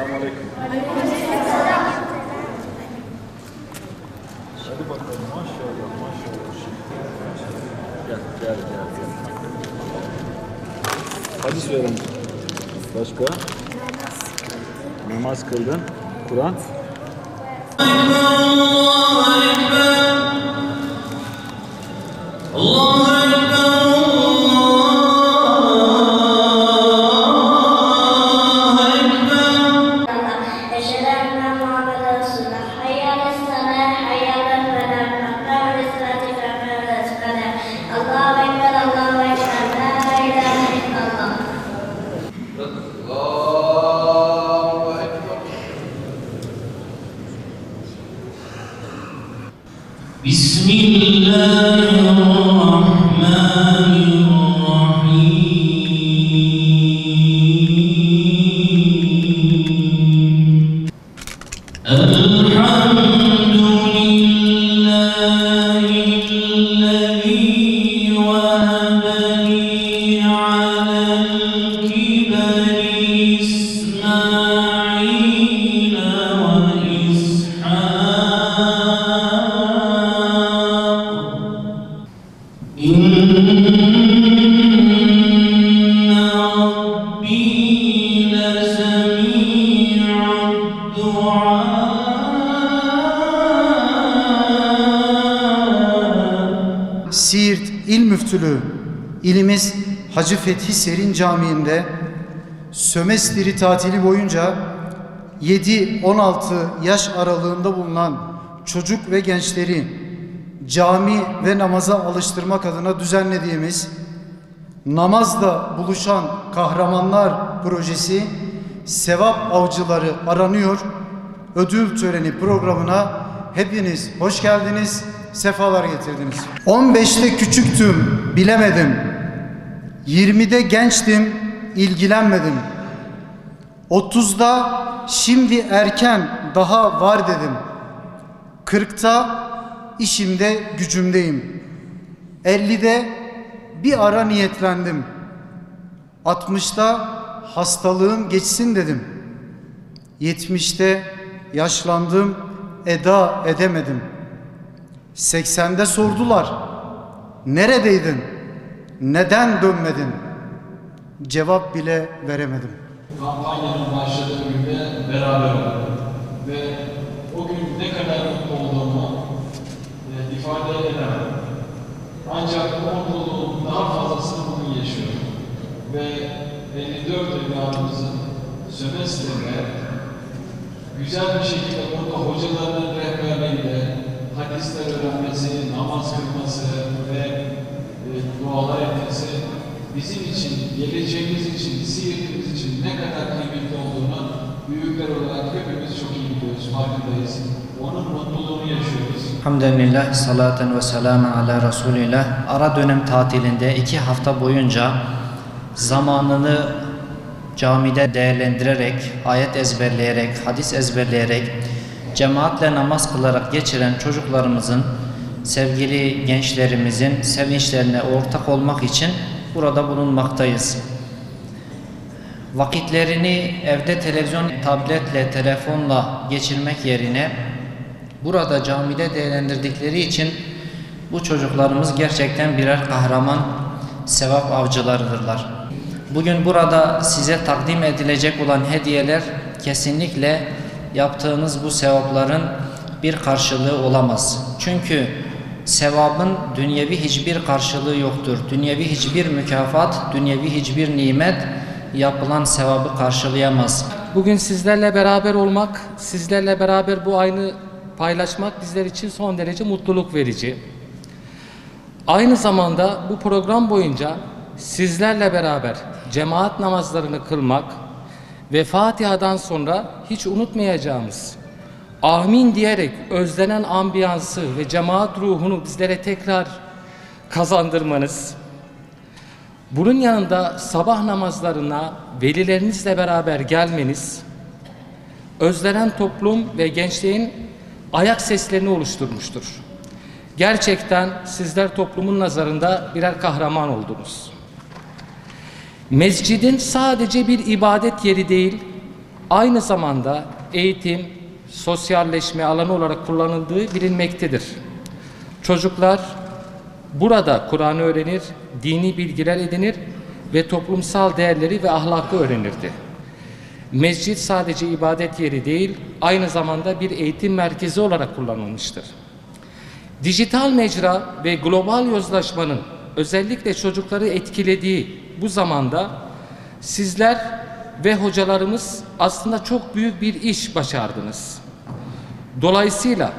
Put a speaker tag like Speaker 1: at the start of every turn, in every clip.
Speaker 1: Selamünaleyküm. Hadi bakalım, maşallah, maşallah. Gel. Hadi söyleyin. Başka? Namaz kıldın. Kur'an.
Speaker 2: Siirt İl Müftülüğü ilimiz Hacı Fethi Serin Camii'nde sömestri tatili boyunca 7-16 yaş aralığında bulunan çocuk ve gençleri cami ve namaza alıştırmak adına düzenlediğimiz Namazda Buluşan Kahramanlar projesi Sevap Avcıları Aranıyor ödül töreni programına hepiniz hoş geldiniz, sefalar getirdiniz. 15'te küçüktüm, bilemedim. 20'de gençtim, ilgilenmedim. 30'da şimdi erken, daha var dedim. 40'ta işimde, gücümdeyim. 50'de bir ara niyetlendim. 60'ta hastalığım geçsin dedim. 70'te yaşlandım, eda edemedim. 80'de sordular, neredeydin, neden dönmedin? Cevap bile veremedim.
Speaker 3: Kampanyanın başladığı günde beraber olduk ve o gün ne kadar mutlu olduğumu ifade edemem. Ancak bu mutluluğun daha fazlasını bugün yaşıyorum. Ve 54 evladımızın sömestrinde güzel bir şekilde burada hocalarının rehberliğiyle hadisler öğrenmesi, namaz kılması ve dualar etmesi bizim için, geleceğimiz için, Siirt'imiz için ne kadar kıymetli olduğunu büyükler olarak hepimiz çok iyi biliyoruz, farkındayız. Onun mutluluğunu yaşıyoruz.
Speaker 4: Elhamdülillah, salaten ve selamen ala Resulillah. Ara dönem tatilinde 2 hafta boyunca zamanını camide değerlendirerek, ayet ezberleyerek, hadis ezberleyerek, cemaatle namaz kılarak geçiren çocuklarımızın, sevgili gençlerimizin sevinçlerine ortak olmak için burada bulunmaktayız. Vakitlerini evde televizyon, tabletle, telefonla geçirmek yerine burada camide değerlendirdikleri için bu çocuklarımız gerçekten birer kahraman, sevap avcılarıdırlar. Bugün burada size takdim edilecek olan hediyeler kesinlikle yaptığınız bu sevapların bir karşılığı olamaz. Çünkü sevabın dünyevi hiçbir karşılığı yoktur. Dünyevi hiçbir mükafat, dünyevi hiçbir nimet yapılan sevabı karşılayamaz.
Speaker 5: Bugün sizlerle beraber olmak, sizlerle beraber bu aynı paylaşmak bizler için son derece mutluluk verici. Aynı zamanda bu program boyunca sizlerle beraber cemaat namazlarını kılmak ve Fatiha'dan sonra hiç unutmayacağımız, amin diyerek özlenen ambiyansı ve cemaat ruhunu bizlere tekrar kazandırmanız, bunun yanında sabah namazlarına velilerinizle beraber gelmeniz, özlenen toplum ve gençliğin ayak seslerini oluşturmuştur. Gerçekten sizler toplumun nazarında birer kahraman oldunuz. Mescidin sadece bir ibadet yeri değil, aynı zamanda eğitim, sosyalleşme alanı olarak kullanıldığı bilinmektedir. Çocuklar burada Kur'an'ı öğrenir, dini bilgiler edinir ve toplumsal değerleri ve ahlakı öğrenirdi. Mescit sadece ibadet yeri değil, aynı zamanda bir eğitim merkezi olarak kullanılmıştır. Dijital mecra ve global yozlaşmanın özellikle çocukları etkilediği bu zamanda sizler ve hocalarımız aslında çok büyük bir iş başardınız. Dolayısıyla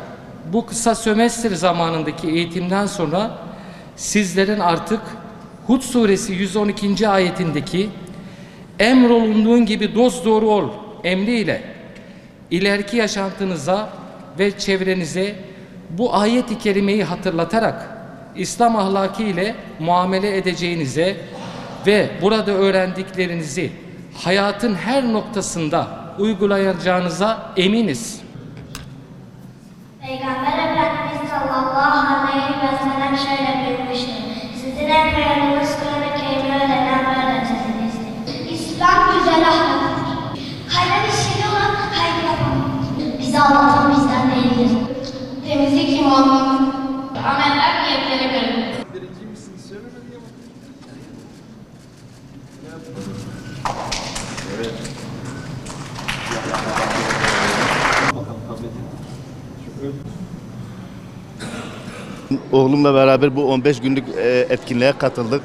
Speaker 5: bu kısa sömestr zamanındaki eğitimden sonra sizlerin artık Hud suresi 112. ayetindeki emrolunduğun gibi dosdoğru ol emriyle ileriki yaşantınıza ve çevrenize bu ayet-i kerimeyi hatırlatarak İslam ahlakı ile muamele edeceğinize ve burada öğrendiklerinizi hayatın her noktasında uygulayacağınıza eminiz.
Speaker 6: Peygamber Efendimiz sallallahu aleyhi ve sellem şöyle buyurmuştur. Sizin en hayırlınız Kur'an-ı Kerim'i öğrenen ve öğretensinizdir. İslam güzel ahlaktır. Hayra vesile olan hayır yapamaz. Bizi Allah'tan bizden değildir. Temizlik imanlık. Ameller niyetlere göre.
Speaker 1: Evet. Bakalım tabletin.
Speaker 7: Oğlumla beraber bu 15 günlük etkinliğe katıldık.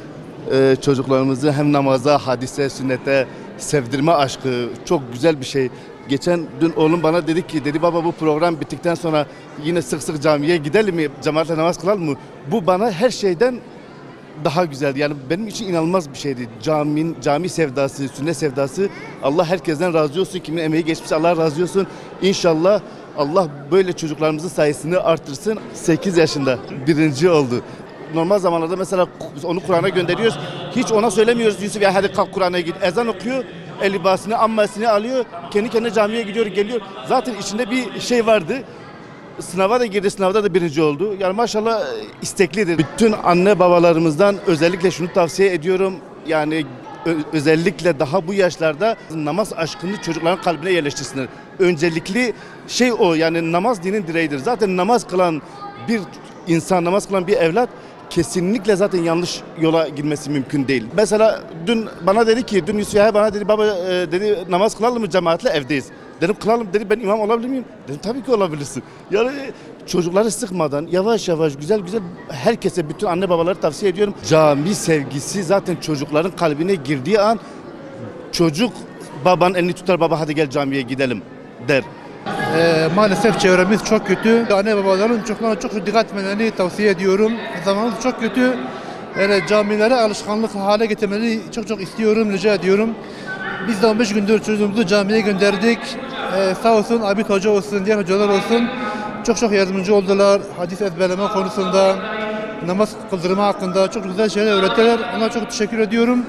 Speaker 7: Çocuklarımızı hem namaza, hadise, sünnete sevdirme aşkı çok güzel bir şey. Dün oğlum bana dedi baba bu program bittikten sonra yine sık sık camiye gidelim mi, cemaatle namaz kılalım mı? Bu bana her şeyden daha güzeldi. Yani benim için inanılmaz bir şeydi. Cami sevdası, sünnet sevdası. Allah herkesten razı olsun. Kimin emeği geçmişse Allah razı olsun. İnşallah Allah böyle çocuklarımızın sayısını artırsın. 8 yaşında birinci oldu. Normal zamanlarda mesela onu Kur'an'a gönderiyoruz. Hiç ona söylemiyoruz Yusuf ya hadi kalk Kur'an'a git. Ezan okuyor. Elibasını, ammasını alıyor. Kendi kendine camiye gidiyor, geliyor. Zaten içinde bir şey vardı. Sınava da girdi, sınavda da birinci oldu. Yani maşallah isteklidir. Bütün anne babalarımızdan özellikle şunu tavsiye ediyorum. Yani özellikle daha bu yaşlarda namaz aşkını çocukların kalbine yerleştirsinler. Öncelikli şey o, yani namaz dinin direğidir. Zaten namaz kılan bir insan, namaz kılan bir evlat kesinlikle zaten yanlış yola girmesi mümkün değil. Mesela dün Yusuf Yahya bana dedi baba dedi namaz kılalım mı cemaatle evdeyiz. Dedim kılalım dedi, ben imam olabilir miyim? Dedim tabii ki olabilirsin. Yani çocukları sıkmadan yavaş yavaş güzel herkese, bütün anne babaları tavsiye ediyorum. Cami sevgisi zaten çocukların kalbine girdiği an çocuk babanın elini tutar, baba hadi gel camiye gidelim der.
Speaker 8: Maalesef çevremiz çok kötü. Anne babaların çocuklarına çok dikkat etmelerini tavsiye ediyorum. Zamanımız çok kötü. Yani camilere alışkanlık hale getirmeleri çok istiyorum, rica ediyorum. Biz de 15 gündür çocuğumuzu camiye gönderdik. Sağ olsun Abid Hoca olsun, diğer hocalar olsun. Çok yardımcı oldular. Hadis ezberleme konusunda, namaz kıldırma hakkında çok güzel şeyler öğrettiler. Ona çok teşekkür ediyorum.